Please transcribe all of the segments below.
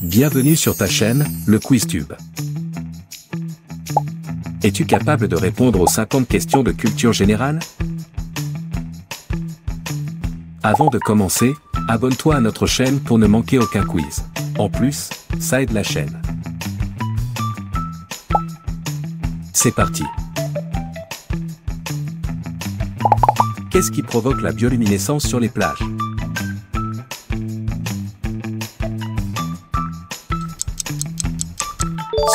Bienvenue sur ta chaîne, le QuizTube. Es-tu capable de répondre aux 50 questions de culture générale? Avant de commencer, abonne-toi à notre chaîne pour ne manquer aucun quiz. En plus, ça aide la chaîne. C'est parti. Qu'est-ce qui provoque la bioluminescence sur les plages?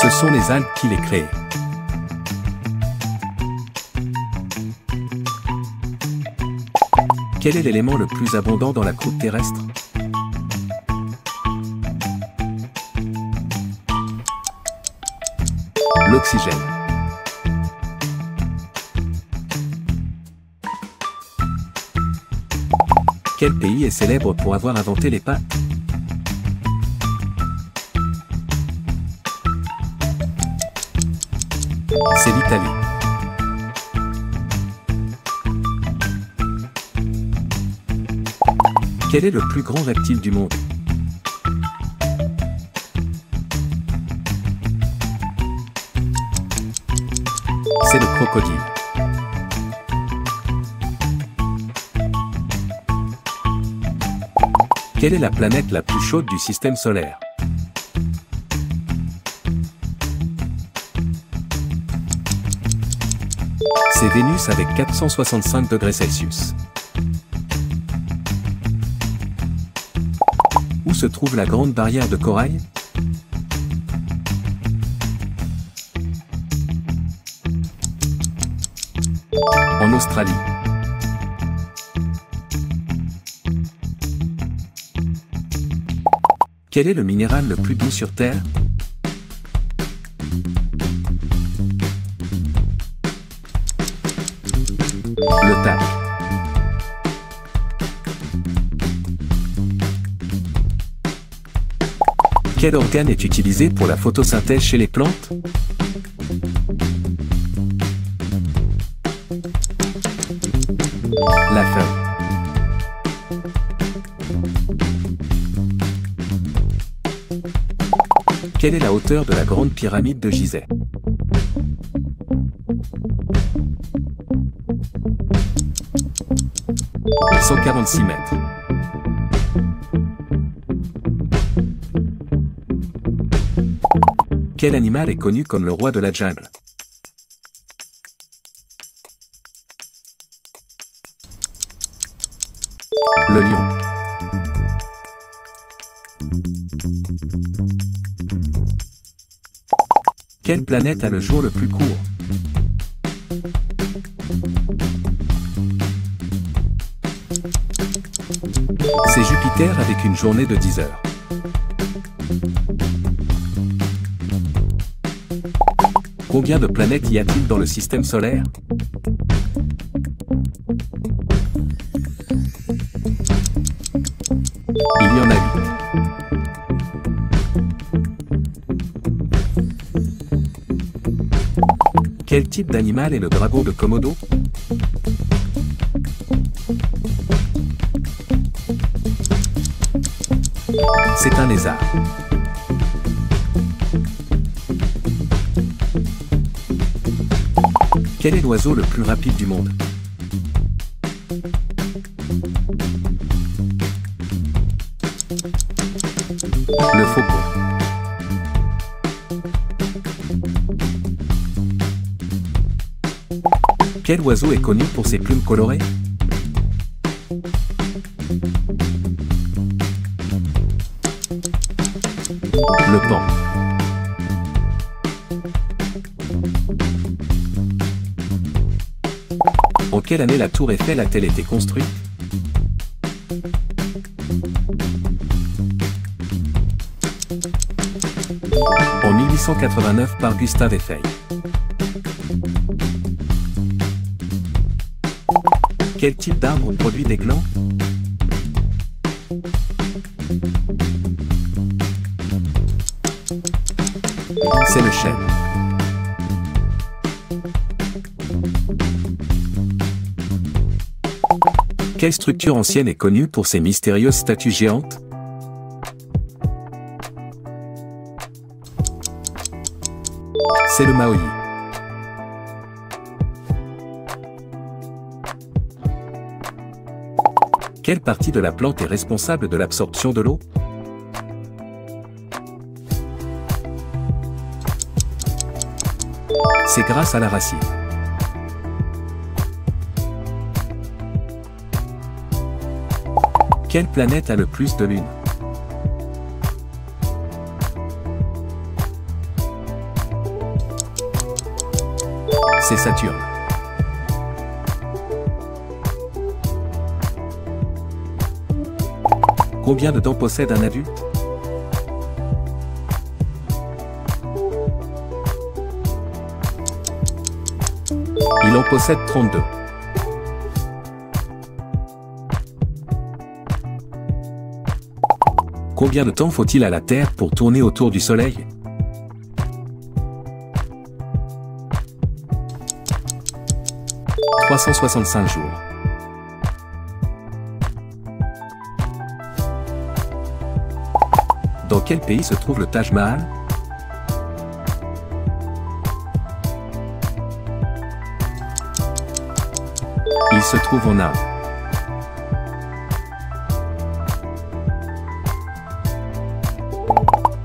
Ce sont les algues qui les créent. Quel est l'élément le plus abondant dans la croûte terrestre? L'oxygène. Quel pays est célèbre pour avoir inventé les pâtes? C'est l'Italie. Quel est le plus grand reptile du monde? C'est le crocodile. Quelle est la planète la plus chaude du système solaire? C'est Vénus avec 465 degrés Celsius. Où se trouve la grande barrière de corail? En Australie. Quel est le minéral le plus doux sur Terre? Le talc. Quel organe est utilisé pour la photosynthèse chez les plantes? La feuille. Quelle est la hauteur de la grande pyramide de Gizeh? 146 mètres. Quel animal est connu comme le roi de la jungle? Le lion. Quelle planète a le jour le plus court? C'est Jupiter avec une journée de 10 heures. Combien de planètes y a-t-il dans le système solaire? Il y en a 8. Quel type d'animal est le dragon de Komodo? C'est un lézard. Quel est l'oiseau le plus rapide du monde? Le faucon. Quel oiseau est connu pour ses plumes colorées? Le paon. En quelle année la tour Eiffel a-t-elle été construite? En 1889 par Gustave Eiffel. Quel type d'arbre produit des glands? C'est le chêne. Quelle structure ancienne est connue pour ses mystérieuses statues géantes? C'est le Maoyi. Quelle partie de la plante est responsable de l'absorption de l'eau? C'est grâce à la racine. Quelle planète a le plus de lunes? C'est Saturne. Combien de dents possède un adulte? Il en possède 32. Combien de temps faut-il à la Terre pour tourner autour du Soleil? « 365 jours. Dans quel pays se trouve le Taj Mahal? Il se trouve en Inde.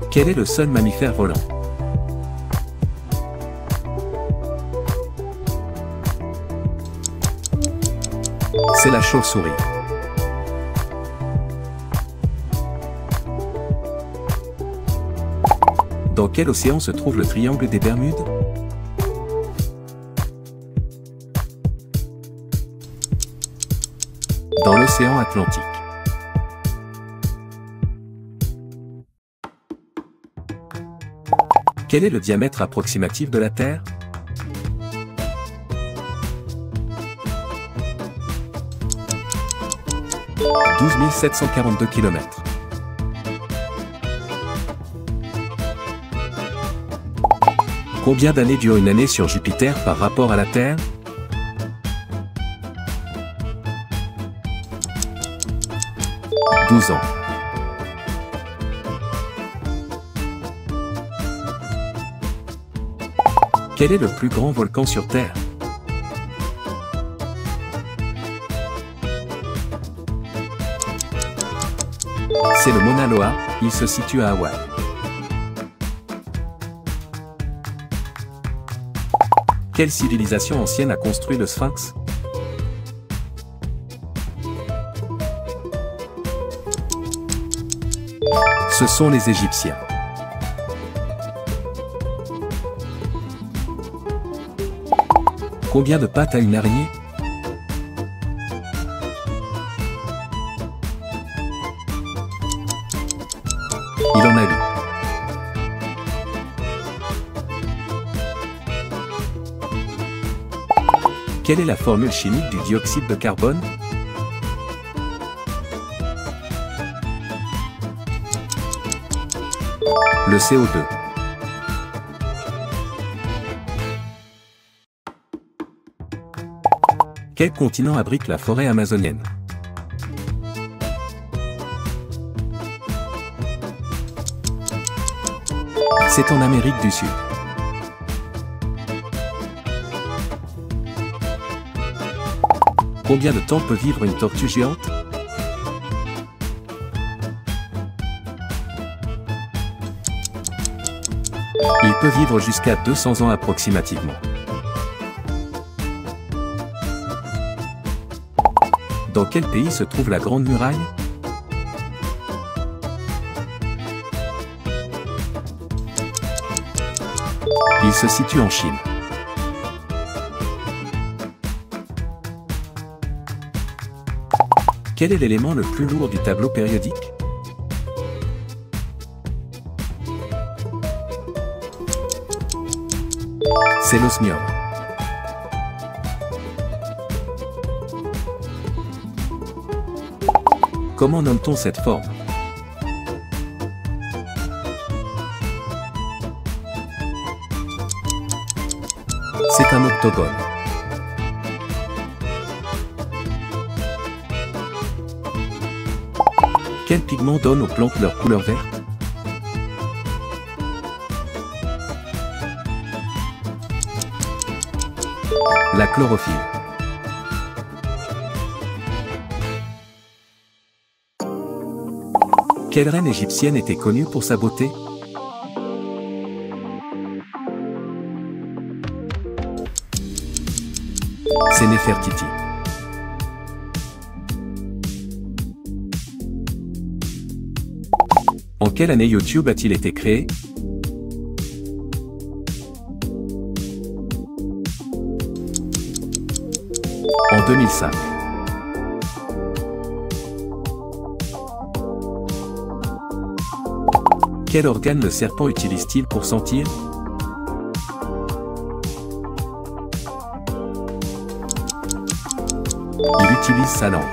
Quel est le seul mammifère volant? C'est la chauve-souris. Dans quel océan se trouve le triangle des Bermudes? Dans l'océan Atlantique. Quel est le diamètre approximatif de la Terre? « 12 742 km. Combien d'années dure une année sur Jupiter par rapport à la Terre? « 12 ans. Quel est le plus grand volcan sur Terre? C'est le Mauna Loa, il se situe à Hawaï. Quelle civilisation ancienne a construit le Sphinx? Ce sont les Égyptiens. Combien de pattes a une araignée? Il en a 8. Quelle est la formule chimique du dioxyde de carbone? Le CO2. Quel continent abrite la forêt amazonienne? C'est en Amérique du Sud. Combien de temps peut vivre une tortue géante? Il peut vivre jusqu'à 200 ans approximativement. Dans quel pays se trouve la Grande Muraille? Il se situe en Chine. Quel est l'élément le plus lourd du tableau périodique? C'est l'osmium. Comment nomme-t-on cette forme? C'est un octogone. Quel pigment donne aux plantes leur couleur verte? La chlorophylle. Quelle reine égyptienne était connue pour sa beauté? C'est Néfertiti. En quelle année YouTube a-t-il été créé? En 2005. Quel organe le serpent utilise-t-il pour sentir? Il utilise sa langue.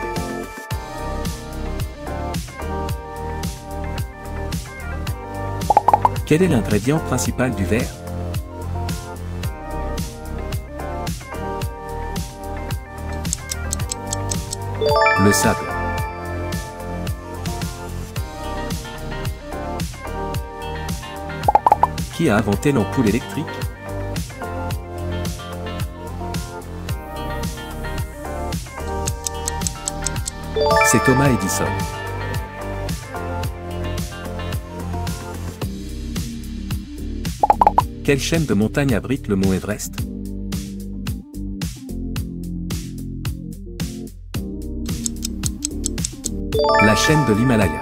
Quel est l'ingrédient principal du verre? Le sable. Qui a inventé l'ampoule électrique? C'est Thomas Edison. Quelle chaîne de montagnes abrite le mont Everest? La chaîne de l'Himalaya.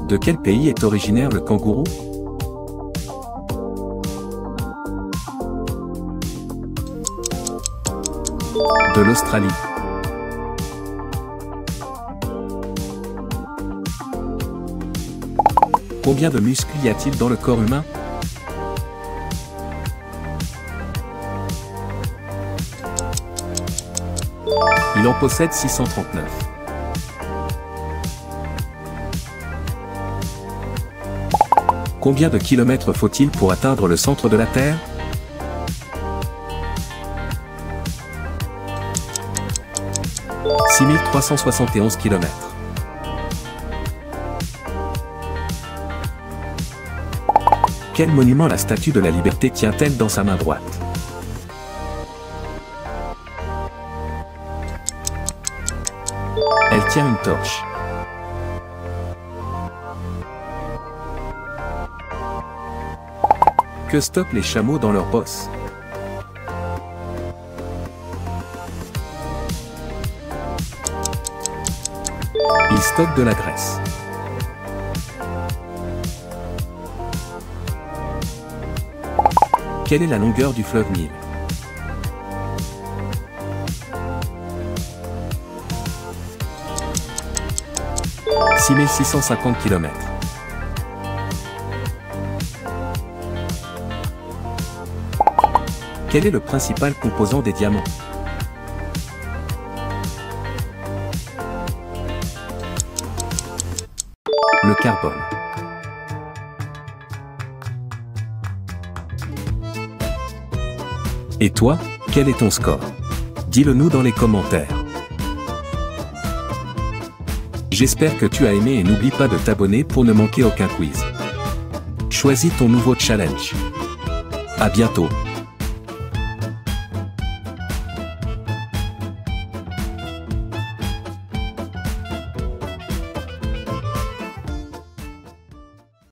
De quel pays est originaire le kangourou? De l'Australie. Combien de muscles y a-t-il dans le corps humain? Il en possède 639. Combien de kilomètres faut-il pour atteindre le centre de la Terre? – 6371 km. Quel monument la Statue de la Liberté tient-elle dans sa main droite? Elle tient une torche. Que stoppent les chameaux dans leur bosse? Ils stockent de la graisse. Quelle est la longueur du fleuve Nil? – 6650 km. Quel est le principal composant des diamants? Le carbone. Et toi, quel est ton score? Dis-le nous dans les commentaires. J'espère que tu as aimé et n'oublie pas de t'abonner pour ne manquer aucun quiz. Choisis ton nouveau challenge. À bientôt.